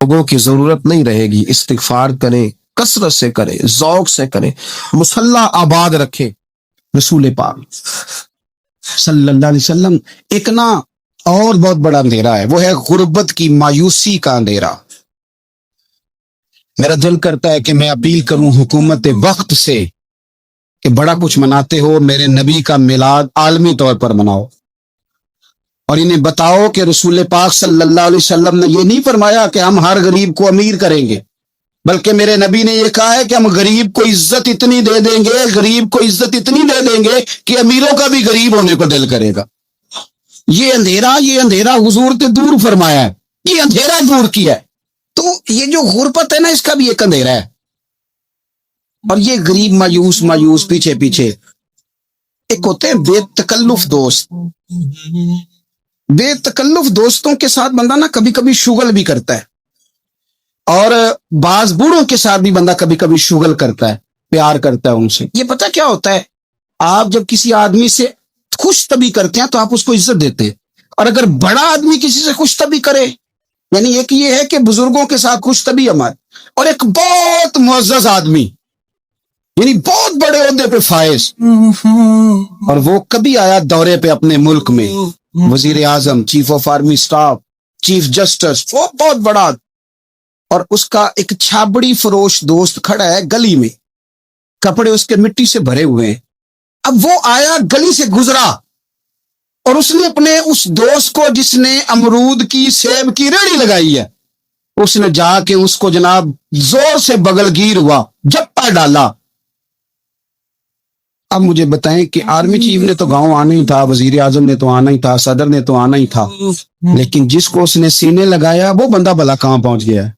لوگوں کی ضرورت نہیں رہے گی، استغفار کریں، کثرت سے کریں، ذوق سے کریں، مصلی آباد رکھے۔ رسول پاک صلی اللہ علیہ وسلم ایک نا اور بہت بڑا اندھیرا ہے، وہ ہے غربت کی مایوسی کا اندھیرا۔ میرا دل کرتا ہے کہ میں اپیل کروں حکومت وقت سے کہ بڑا کچھ مناتے ہو، میرے نبی کا میلاد عالمی طور پر مناؤ، اور انہیں بتاؤ کہ رسول پاک صلی اللہ علیہ وسلم نے یہ نہیں فرمایا کہ ہم ہر غریب کو امیر کریں گے، بلکہ میرے نبی نے یہ کہا ہے کہ ہم غریب کو عزت اتنی دے دیں گے، غریب کو عزت اتنی دے دیں گے کہ امیروں کا بھی غریب ہونے کو دل کرے گا۔ یہ اندھیرا حضور نے دور فرمایا ہے، یہ اندھیرا دور کیا ہے۔ تو یہ جو غربت ہے نا، اس کا بھی ایک اندھیرا ہے، اور یہ غریب مایوس پیچھے ایک ہوتے ہیں بے تکلف دوست۔ بے تکلف دوستوں کے ساتھ بندہ نا کبھی کبھی شغل بھی کرتا ہے، اور بعض بوڑھوں کے ساتھ بھی بندہ کبھی کبھی شغل کرتا ہے، پیار کرتا ہے ان سے۔ یہ پتہ کیا ہوتا ہے، آپ جب کسی آدمی سے خوش طبی کرتے ہیں تو آپ اس کو عزت دیتے ہیں، اور اگر بڑا آدمی کسی سے خوش طبی کرے، یعنی ایک یہ ہے کہ بزرگوں کے ساتھ خوش طبی ہمارے، اور ایک بہت معزز آدمی یعنی بہت بڑے عہدے پہ فائز، اور وہ کبھی آیا دورے پہ اپنے ملک میں، وزیر اعظم، chief of army staff, chief justice, وہ بہت بڑا، اور اس کا ایک چھابڑی فروش دوست کھڑا ہے گلی میں، کپڑے اس کے مٹی سے بھرے ہوئے ہیں۔ اب وہ آیا، گلی سے گزرا، اور اس نے اپنے اس دوست کو جس نے امرود کی، سیب کی ریڑھی لگائی ہے، اس نے جا کے اس کو جناب زور سے بغل گیر ہوا، جپا ڈالا۔ اب مجھے بتائیں کہ آرمی چیف نے تو گاؤں آنا ہی تھا، وزیر اعظم نے تو آنا ہی تھا، صدر نے تو آنا ہی تھا، لیکن جس کو اس نے سینے لگایا وہ بندہ بھلا کہاں پہنچ گیا ہے؟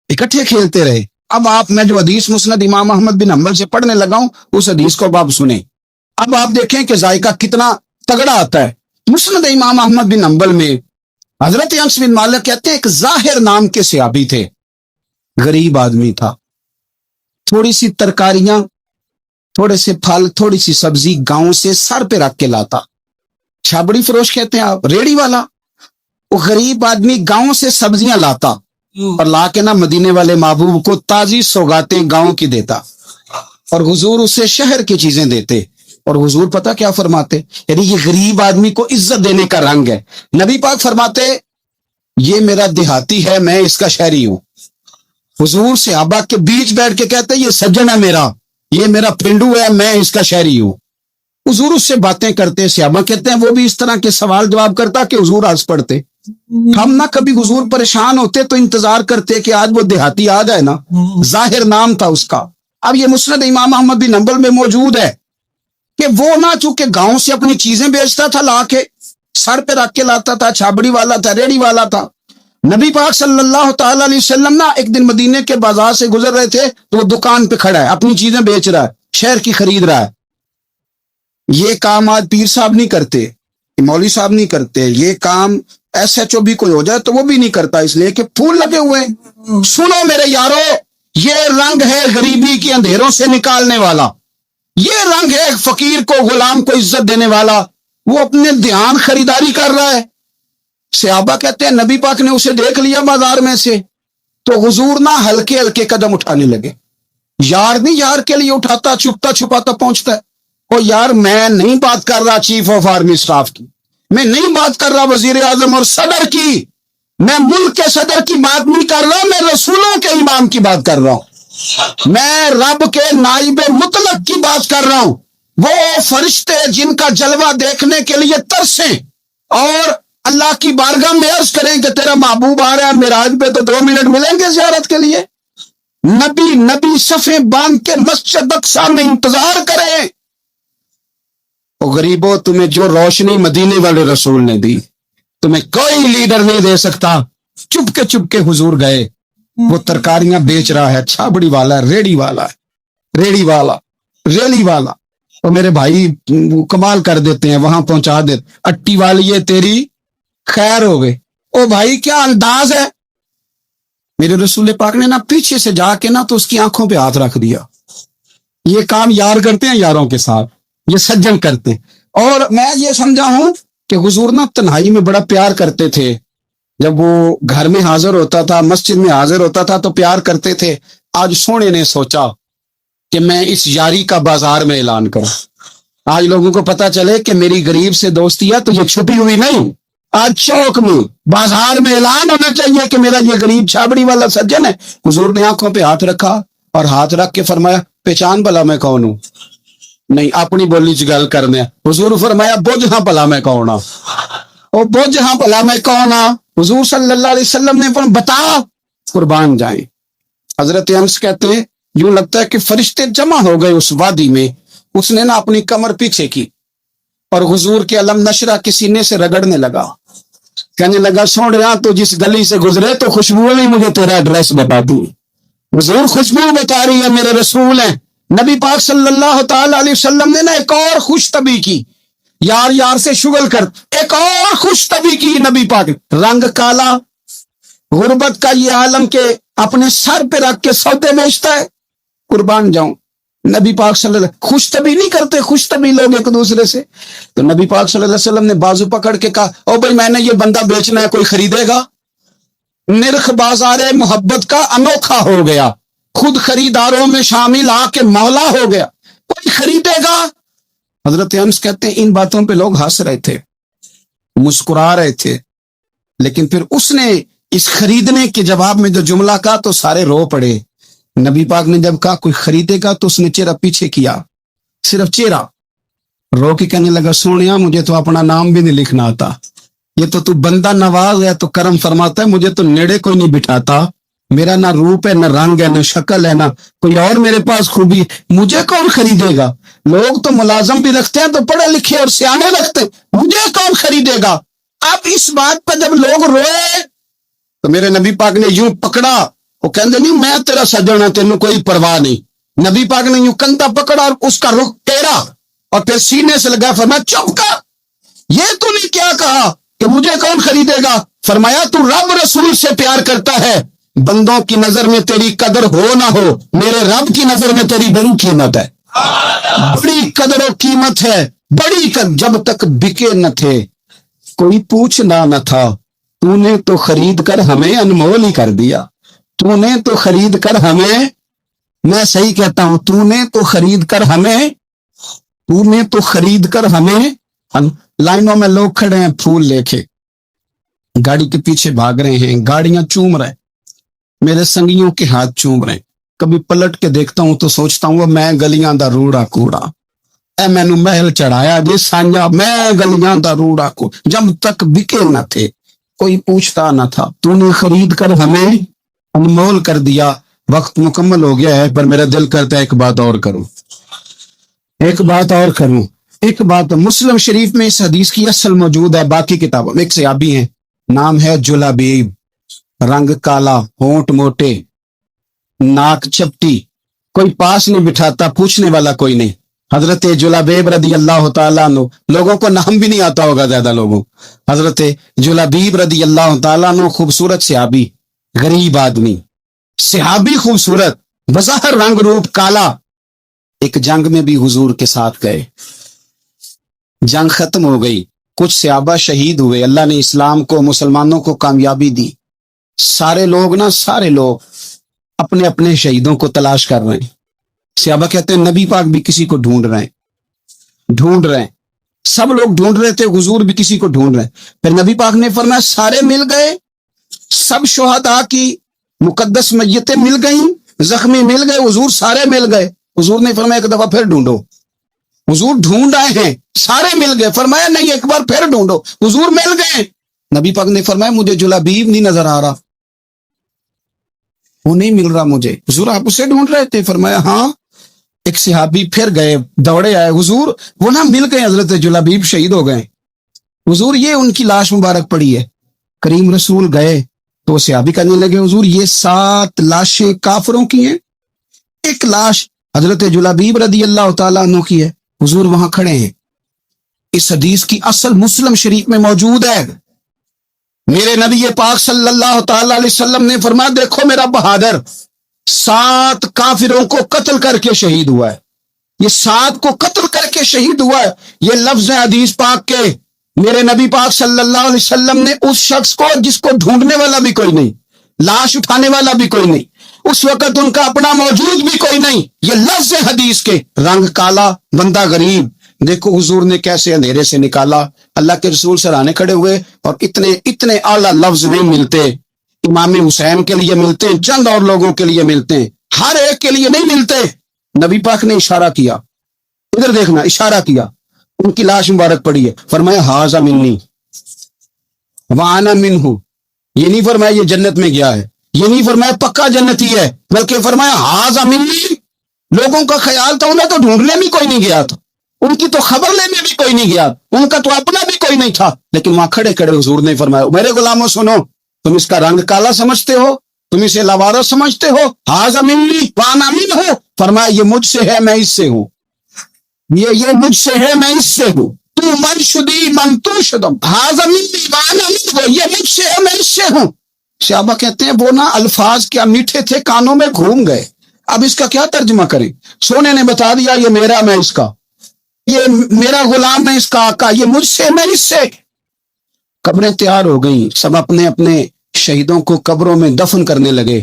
اکٹھے کھیلتے رہے۔ اب میں جو حدیث مسند امام احمد بن حنبل سے پڑھنے لگا ہوں، اس حدیث کو آپ سنیں۔ اب آپ دیکھیں کہ ذائقہ کتنا تگڑا آتا ہے۔ مسند امام احمد بن حنبل میں حضرت انس بن مالک کہتے ہیں ایک ظاہر نام کے صحابی تھے، غریب آدمی تھا، تھوڑی سی ترکاریاں، تھوڑے سے پھل، تھوڑی سی سبزی گاؤں سے سر پہ رکھ کے لاتا۔ چھابڑی فروش کہتے ہیں آپ، ریڑی والا۔ وہ غریب آدمی گاؤں سے سبزیاں لاتا اور لا کے نا مدینے والے محبوب کو تازی سوغاتیں گاؤں کی دیتا، اور حضور اسے شہر کی چیزیں دیتے۔ اور حضور پتہ کیا فرماتے، یعنی یہ غریب آدمی کو عزت دینے کا رنگ ہے۔ نبی پاک فرماتے یہ میرا دیہاتی ہے، میں اس کا شہری ہوں۔ حضور صحابہ کے بیچ بیٹھ کے کہتے یہ سجن ہے میرا، یہ میرا پنڈو ہے، میں اس کا شہری ہوں۔ حضور اس سے باتیں کرتے، صحابہ کہتے ہیں وہ بھی اس طرح کے سوال جواب کرتا کہ حضور ہنس پڑتے۔ ہم نہ کبھی حضور پریشان ہوتے تو انتظار کرتے کہ آج وہ دیہاتی آ جائے نا، ظاہر نام تھا اس کا۔ اب یہ مسند امام احمد بن حنبل میں موجود ہے کہ وہ نہ چونکہ گاؤں سے اپنی چیزیں بیچتا تھا، لا کے سر پہ رکھ کے لاتا تھا، چھابڑی والا تھا، ریڑی والا تھا۔ نبی پاک صلی اللہ تعالی علیہ وسلم نا ایک دن مدینے کے بازار سے گزر رہے تھے، تو وہ دکان پہ کھڑا ہے، اپنی چیزیں بیچ رہا ہے، شہر کی خرید رہا ہے۔ یہ کام آج پیر صاحب نہیں کرتے، مولوی صاحب نہیں کرتے، یہ کام ایس ایچ او بھی کوئی ہو جائے تو وہ بھی نہیں کرتا، اس لیے کہ پھول لگے ہوئے ہیں۔ سنو میرے یارو، یہ رنگ ہے غریبی کے اندھیروں سے نکالنے والا، یہ رنگ ہے فقیر کو، غلام کو عزت دینے والا۔ وہ اپنے دھیان خریداری کر رہا ہے۔ صحابہ کہتے ہیں نبی پاک نے اسے دیکھ لیا بازار میں سے، تو حضور نہ ہلکے ہلکے قدم اٹھانے لگے۔ یار نہیں یار کے لیے اٹھاتا، چھپتا چھپاتا پہنچتا ہے۔ اور یار میں نہیں بات کر رہا چیف آف آرمی سٹاف کی، میں نہیں بات کر رہا وزیر اعظم اور صدر کی، میں ملک کے صدر کی بات نہیں کر رہا، میں رسولوں کے امام کی بات کر رہا ہوں، میں رب کے نائب مطلق کی بات کر رہا ہوں۔ وہ فرشتے جن کا جلوہ دیکھنے کے لیے ترسیں اور اللہ کی بارگاہ میں عرض کریں کہ تیرا محبوب آ رہا ہے معراج پہ، تو 2 منٹ ملیں گے زیارت کے لیے؟ نبی صفیں باندھ کے مسجد اقصی میں انتظار کریں۔ او غریبو، تمہیں جو روشنی مدینے والے رسول نے دی، تمہیں کوئی لیڈر نہیں دے سکتا۔ چپ کے حضور گئے، وہ ترکاریاں بیچ رہا ہے، چھابڑی والا ہے، ریڑی والا ہے، ریڑی والا، اور میرے بھائی کمال کر دیتے ہیں، وہاں پہنچا دیتے، اٹی والی ہے تیری خیر ہو گئے۔ او بھائی کیا انداز ہے! میرے رسول پاک نے نا پیچھے سے جا کے نا تو اس کی آنکھوں پہ ہاتھ رکھ دیا۔ یہ کام یار کرتے ہیں یاروں کے ساتھ، یہ سجن کرتے ہیں۔ اور میں یہ سمجھا ہوں کہ حضور نا تنہائی میں بڑا پیار کرتے تھے، جب وہ گھر میں حاضر ہوتا تھا، مسجد میں حاضر ہوتا تھا تو پیار کرتے تھے. آج سونے نے سوچا کہ میں اس یاری کا بازار میں اعلان کروں. آج لوگوں کو پتا چلے کہ میری غریب سے دوستی ہے تو یہ چھپی ہوئی نہیں، آج چوک میں بازار میں اعلان ہونا چاہیے کہ میرا یہ غریب چھابڑی والا سجن ہے. حضور نے آنکھوں پہ ہاتھ رکھا اور ہاتھ رکھ کے فرمایا پہچان بھلا میں کون ہوں؟ نہیں، اپنی بولی چ گل کرنے. حضور فرمایا بوجھ ہاں بھلا میں کون ہاں، او بوجھ ہاں بھلا میں کون ہاں. حضور صلی اللہ علیہ وسلم نے فرمایا بتا. قربان جائیں. حضرت انس کہتے ہیں یوں لگتا ہے کہ فرشتے جمع ہو گئے اس وادی میں. اس نے نا اپنی کمر پیچھے کی اور حضور کے علم نشرہ کے سینے سے رگڑنے لگا. کہنے لگا سوڑ رہا تو جس گلی سے گزرے تو خوشبو نے مجھے تیرا ایڈریس بتا دی. حضور خوشبو بتا رہی ہے میرے رسول ہیں. نبی پاک صلی اللہ تعالی علیہ وسلم نے نا ایک اور خوش طبی کی، یار یار سے شغل کر ایک اور خوش طبی کی. نبی پاک رنگ کالا، غربت کا یہ عالم کے اپنے سر پہ رکھ کے سودے بیچتا ہے. قربان جاؤں. نبی پاک صلی اللہ علیہ وسلم خوش طبی نہیں کرتے، خوش طبی لوگ ایک دوسرے سے. تو نبی پاک صلی اللہ علیہ وسلم نے بازو پکڑ کے کہا او بھائی میں نے یہ بندہ بیچنا ہے، کوئی خریدے گا؟ نرخ بازار محبت کا انوکھا ہو گیا، خود خریداروں میں شامل آ کے مولا ہو گیا، کوئی خریدے گا؟ حضرت انس کہتے ہیں ان باتوں پہ لوگ ہنس رہے تھے، مسکرا رہے تھے، لیکن پھر اس نے اس خریدنے کے جواب میں جو جملہ کہا تو سارے رو پڑے. نبی پاک نے جب کہا کوئی خریدے گا تو اس نے چہرہ پیچھے کیا، صرف چہرہ، رو کے کہنے لگا سونیا مجھے تو اپنا نام بھی نہیں لکھنا آتا، یہ تو بندہ نواز ہے تو کرم فرماتا ہے، مجھے تو نیڑے کوئی نہیں بٹھاتا، میرا نہ روپ ہے نہ رنگ ہے نہ شکل ہے نہ کوئی اور میرے پاس خوبی ہے، مجھے کون خریدے گا؟ لوگ تو ملازم بھی رکھتے ہیں تو پڑھے لکھے اور سیانے رکھتے، مجھے کون خریدے گا؟ اب اس بات پر جب لوگ روئے تو میرے نبی پاک نے یوں پکڑا، وہ کہندے نہیں میں تیرا سجن ہوں تینوں کوئی پرواہ نہیں. نبی پاک نے یوں کندھا پکڑا اور اس کا رخ ٹیڑا اور پھر سینے سے لگا. فرمایا چپ کر، یہ تو نے کیا کہا کہ مجھے کون خریدے گا؟ فرمایا تو رب رسول سے پیار کرتا ہے، بندوں کی نظر میں تیری قدر ہو نہ ہو، میرے رب کی نظر میں تیری بڑی قیمت ہے، بڑی قدر و قیمت ہے، بڑی جب تک بکے نہ تھے کوئی پوچھنا نہ تھا، تو نے تو خرید کر ہمیں انمول ہی کر دیا، تو نے تو خرید کر ہمیں، میں صحیح کہتا ہوں، تو نے تو خرید کر ہمیں، تو نے تو خرید کر ہمیں. لائنوں میں لوگ کھڑے ہیں پھول لے کے، گاڑی کے پیچھے بھاگ رہے ہیں، گاڑیاں چوم رہے، میرے سنگیوں کے ہاتھ چوم رہے. کبھی پلٹ کے دیکھتا ہوں تو سوچتا ہوں وہ میں گلیاں دا روڑا کوڑا، اے میں نو محل چڑھایا جی سانجا، میں گلیاں دا روڑا کو، جب تک بکے نہ تھے کوئی پوچھتا نہ تھا، تو نے خرید کر ہمیں انمول کر دیا. وقت مکمل ہو گیا ہے پر میرا دل کرتا ہے ایک بات اور کروں، ایک بات اور کروں. ایک بات مسلم شریف میں اس حدیث کی اصل موجود ہے، باقی کتابوں میں. ایک صحابی ہیں نام ہے جلابیب، رنگ کالا، ہونٹ موٹے، ناک چپٹی، کوئی پاس نہیں بٹھاتا، پوچھنے والا کوئی نہیں. حضرت جلابیب رضی اللہ تعالیٰ عنہ، لوگوں کو نام بھی نہیں آتا ہوگا زیادہ لوگوں. حضرت جلابیب رضی اللہ تعالیٰ عنہ خوبصورت صحابی، غریب آدمی، صحابی خوبصورت، بظاہر رنگ روپ کالا. ایک جنگ میں بھی حضور کے ساتھ گئے، جنگ ختم ہو گئی، کچھ صحابہ شہید ہوئے، اللہ نے اسلام کو مسلمانوں کو کامیابی دی. سارے لوگ اپنے اپنے شہیدوں کو تلاش کر رہے ہیں. صحابہ کہتے ہیں نبی پاک بھی کسی کو ڈھونڈ رہے ہیں، سب لوگ ڈھونڈ رہے تھے، حضور بھی کسی کو ڈھونڈ رہے ہیں. پھر نبی پاک نے فرمایا سارے مل گئے، سب شہداء کی مقدس میتیں مل گئیں، زخمی مل گئے، حضور سارے مل گئے. حضور نے فرمایا ایک دفعہ پھر ڈھونڈو. حضور ڈھونڈ آئے ہیں، سارے مل گئے. فرمایا نہیں ایک بار پھر ڈھونڈو. حضور مل گئے. نبی پاک نے فرمایا مجھے جلابیب نہیں نظر آ رہا، وہ نہیں مل رہا مجھے. حضور آپ اسے ڈھونڈ رہے تھے؟ فرمایا ہاں. ایک صحابی پھر گئے، دوڑے آئے، حضور وہ نہ مل گئے، حضرت جلابیب شہید ہو گئے. حضور یہ ان کی لاش مبارک پڑی ہے. کریم رسول گئے تو صحابی کہنے لگے حضور یہ 7 لاشیں کافروں کی ہیں، ایک لاش حضرت جلابیب رضی اللہ تعالیٰ عنہ کی ہے. حضور وہاں کھڑے ہیں. اس حدیث کی اصل مسلم شریف میں موجود ہے. میرے نبی پاک صلی اللہ تعالی علیہ وسلم نے فرمایا دیکھو میرا بہادر 7 کافروں کو قتل کر کے شہید ہوا ہے، یہ 7 کو قتل کر کے شہید ہوا ہے. یہ لفظ ہے حدیث پاک کے، میرے نبی پاک صلی اللہ علیہ وسلم نے اس شخص کو جس کو ڈھونڈنے والا بھی کوئی نہیں، لاش اٹھانے والا بھی کوئی نہیں، اس وقت ان کا اپنا موجود بھی کوئی نہیں، یہ لفظ حدیث کے، رنگ کالا، بندہ غریب، دیکھو حضور نے کیسے اندھیرے سے نکالا۔ اللہ کے رسول سرانے کھڑے ہوئے اور اتنے اعلیٰ لفظ نہیں ملتے، امام حسین کے لیے ملتے ہیں، چند اور لوگوں کے لیے ملتے ہیں، ہر ایک کے لیے نہیں ملتے۔ نبی پاک نے اشارہ کیا، ادھر دیکھنا، اشارہ کیا، ان کی لاش مبارک پڑی ہے، فرمایا ہاذا منی وانا منہ، یہ نہیں فرمایا یہ جنت میں گیا ہے، یہ نہیں فرمایا پکا جنتی ہے، بلکہ فرمایا ہاذا منی۔ لوگوں کا خیال تھا انہیں تو ڈھونڈنے بھی کوئی نہیں گیا تھا، ان کی تو خبر لینے بھی کوئی نہیں گیا، ان کا تو اپنا بھی کوئی نہیں تھا، لیکن وہاں کھڑے کھڑے حضور نے فرمایا میرے غلاموں سنو، تم اس کا رنگ کالا سمجھتے ہو، تم اسے لاوارث سمجھتے ہو، ہاذا منی وانا منہ، فرمایا یہ مجھ سے ہے میں اس سے ہوں، یہ مجھ سے ہے میں اس سے ہوں، تو من شدی من تو شدم، ہاذا منی وانا منہ، یہ مجھ سے ہے میں اس سے ہوں۔ صحابہ کہتے ہیں وہ نا الفاظ کیا میٹھے تھے، کانوں میں گھوم گئے، اب اس کا کیا ترجمہ کریں؟ سونے نے بتا دیا یہ میرا میں اس کا، یہ میرا غلام ہے اس کا آقا، یہ مجھ سے میں اس سے۔ قبریں تیار ہو گئیں، سب اپنے اپنے شہیدوں کو قبروں میں دفن کرنے لگے۔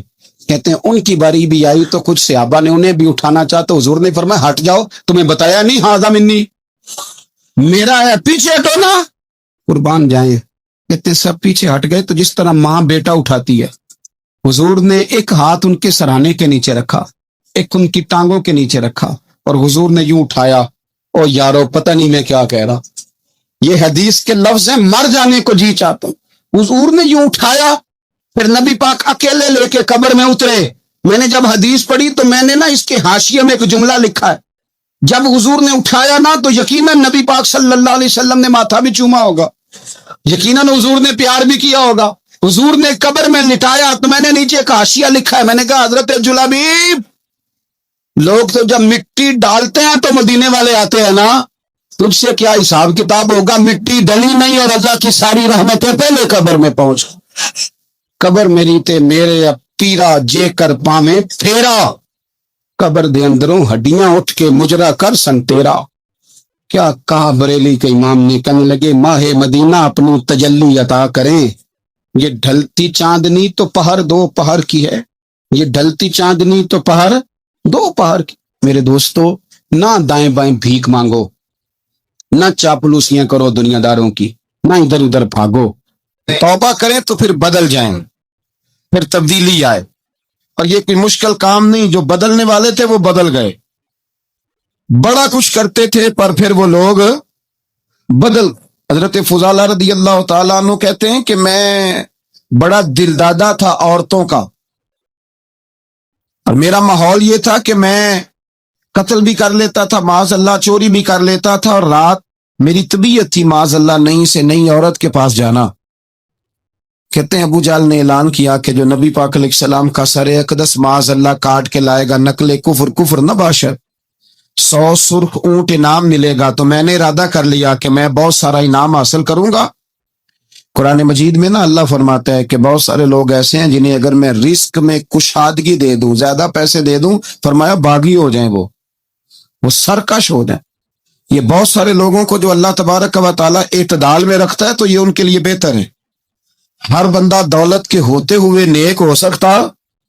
کہتے ہیں ان کی باری بھی آئی تو کچھ صحابہ نے انہیں بھی اٹھانا چاہا تو حضور نے فرمایا ہٹ جاؤ، تمہیں بتایا نہیں ہاذا منی، میرا ہے، پیچھے ہٹو نا، قربان جائیں۔ کہتے ہیں سب پیچھے ہٹ گئے تو جس طرح ماں بیٹا اٹھاتی ہے، حضور نے ایک ہاتھ ان کے سرانے کے نیچے رکھا، ایک ان کی ٹانگوں کے نیچے رکھا، اور حضور نے یوں اٹھایا، او یارو پتہ نہیں میں کیا کہہ رہا، یہ حدیث کے لفظ ہیں، مر جانے کو جی چاہتا ہوں۔ حضور نے یوں اٹھایا، پھر نبی پاک اکیلے لے کے قبر میں اترے۔ میں نے جب حدیث پڑھی تو میں نے نا اس کے حاشیے میں ایک جملہ لکھا ہے، جب حضور نے اٹھایا نا تو یقیناً نبی پاک صلی اللہ علیہ وسلم نے ماتھا بھی چوما ہوگا، یقیناً حضور نے پیار بھی کیا ہوگا۔ حضور نے قبر میں لٹایا تو میں نے نیچے ایک حاشیہ لکھا ہے، میں نے کہا حضرت جلابیب، لوگ تو جب مٹی ڈالتے ہیں تو مدینے والے آتے ہیں نا، تجھ سے کیا حساب کتاب ہوگا؟ مٹی ڈلی نہیں اور اللہ کی ساری رحمتیں پہلے قبر میں پہنچ، قبر میری تے میرے اب پیرا جے کر پاویں پھیرا، قبر دے اندروں ہڈیاں اٹھ کے مجرا کر سن تیرا۔ کیا کہا بریلی کے امام نے، کہنے لگے ماہ مدینہ اپنی تجلی عطا کریں، یہ ڈھلتی چاندنی تو پہر دو پہر کی ہے، یہ ڈھلتی چاندنی تو پہر دو پہر کی۔ میرے دوستو، نہ دائیں بائیں بھیک مانگو، نہ چاپلوسیاں کرو دنیا داروں کی، نہ ادھر ادھر بھاگو، توبہ کریں تو پھر بدل جائیں، پھر تبدیلی آئے، اور یہ کوئی مشکل کام نہیں، جو بدلنے والے تھے وہ بدل گئے، بڑا کچھ کرتے تھے پر پھر وہ لوگ بدل۔ حضرت فضالہ رضی اللہ تعالیٰ عنہ کہتے ہیں کہ میں بڑا دلدادہ تھا عورتوں کا، اور میرا ماحول یہ تھا کہ میں قتل بھی کر لیتا تھا، معاذ اللہ چوری بھی کر لیتا تھا، اور رات میری طبیعت تھی معاذ اللہ نئی سے نئی عورت کے پاس جانا۔ کہتے ہیں ابو جہل نے اعلان کیا کہ جو نبی پاک علیہ السلام کا سر اقدس معاذ اللہ کاٹ کے لائے گا، نقل کفر کفر نہ باشد، 100 سرخ اونٹ انعام ملے گا۔ تو میں نے ارادہ کر لیا کہ میں بہت سارا انعام حاصل کروں گا۔ قرآن مجید میں نا اللہ فرماتا ہے کہ بہت سارے لوگ ایسے ہیں جنہیں اگر میں رزق میں کشادگی دے دوں، زیادہ پیسے دے دوں، فرمایا باغی ہو جائیں، وہ سرکش ہو جائیں۔ یہ بہت سارے لوگوں کو جو اللہ تبارک و تعالیٰ اعتدال میں رکھتا ہے تو یہ ان کے لیے بہتر ہے۔ ہر بندہ دولت کے ہوتے ہوئے نیک ہو سکتا،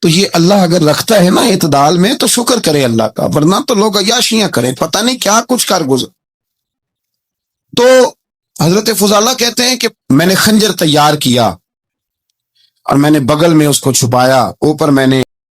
تو یہ اللہ اگر رکھتا ہے نا اعتدال میں تو شکر کرے اللہ کا، ورنہ تو لوگ عیاشیاں کریں، پتہ نہیں کیا کچھ کر گزر۔ تو حضرت فضالہ کہتے ہیں کہ میں نے خنجر تیار کیا اور میں نے بغل میں اس کو چھپایا، اوپر میں نے